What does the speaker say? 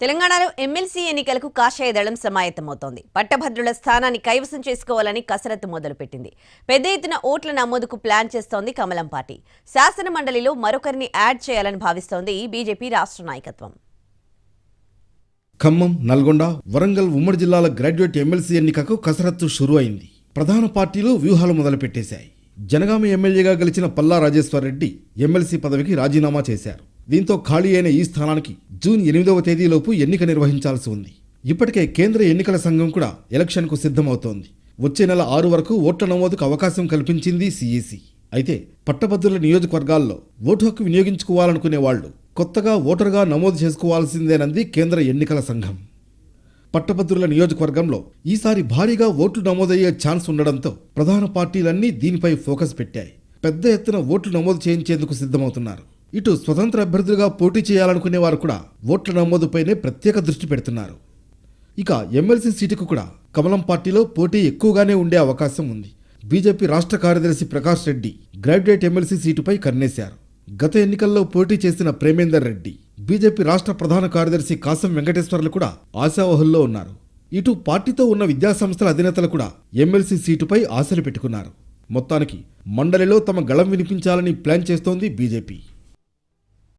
తెలంగాణలో ఎమ్మెల్సీ ఎన్నికలకు కాషాయ దళం సమాయత్తమవుతోంది. పట్టభద్రుల స్థానాన్ని కైవసం చేసుకోవాలని కసరత్తు మొదలుపెట్టింది. పెద్ద ఎత్తున ఓట్ల నమోదుకు ప్లాన్ చేస్తోంది కమలం పార్టీ. శాసన మండలిలో మరొకరిని యాడ్ చేయాలని భావిస్తోంది బీజేపీ రాష్ట్ర నాయకత్వం. ఖమ్మం, నల్గొండ, వరంగల్ ఉమ్మడి జిల్లాల గ్రాడ్యుయేట్ ఎమ్మెల్సీ ఎన్నికకు కసరత్తు షురు అయింది. ప్రధాన పార్టీలు వ్యూహాలు మొదలుపెట్టేశాయి. జనగామ ఎమ్మెల్యేగా గెలిచిన పల్లా రాజేశ్వర్ రెడ్డి ఎమ్మెల్సీ పదవికి రాజీనామా చేశారు. దీంతో ఖాళీ అయిన ఈ స్థానానికి జూన్ 8వ తేదీలోపు ఎన్నిక నిర్వహించాల్సి ఉంది. ఇప్పటికే కేంద్ర ఎన్నికల సంఘం కూడా ఎలక్షన్కు సిద్ధమవుతోంది. వచ్చే నెల 6 వరకు ఓట్ల నమోదుకు అవకాశం కల్పించింది సిఈసి. అయితే పట్టభద్రుల నియోజకవర్గాల్లో ఓటు హక్కు వినియోగించుకోవాలనుకునే వాళ్లు కొత్తగా ఓటరుగా నమోదు చేసుకోవాల్సిందేనంది కేంద్ర ఎన్నికల సంఘం. పట్టభద్రుల నియోజకవర్గంలో ఈసారి భారీగా ఓట్లు నమోదయ్యే ఛాన్స్ ఉండడంతో ప్రధాన పార్టీలన్నీ దీనిపై ఫోకస్ పెట్టాయి. పెద్ద ఎత్తున ఓట్లు నమోదు చేయించేందుకు సిద్ధమవుతున్నారు. ఇటు స్వతంత్ర అభ్యర్థులుగా పోటీ చేయాలనుకునే వారు కూడా ఓట్ల నమోదుపైనే ప్రత్యేక దృష్టి పెడుతున్నారు. ఇక ఎమ్మెల్సీ సీటుకు కూడా కమలం పార్టీలో పోటీ ఎక్కువగానే ఉండే అవకాశం ఉంది. బీజేపీ రాష్ట్ర కార్యదర్శి ప్రకాష్ రెడ్డి గ్రాడ్యుయేట్ ఎమ్మెల్సీ సీటుపై కన్నేశారు. గత ఎన్నికల్లో పోటీ చేసిన ప్రేమేందర్ రెడ్డి, బీజేపీ రాష్ట్ర ప్రధాన కార్యదర్శి కాసం వెంకటేశ్వర్లు కూడా ఆశావహుల్లో ఉన్నారు. ఇటు పార్టీతో ఉన్న విద్యాసంస్థల అధినేతలు కూడా ఎమ్మెల్సీ సీటుపై ఆశలు పెట్టుకున్నారు. మొత్తానికి మండలిలో తమ గళం వినిపించాలని ప్లాన్ చేస్తోంది బీజేపీ.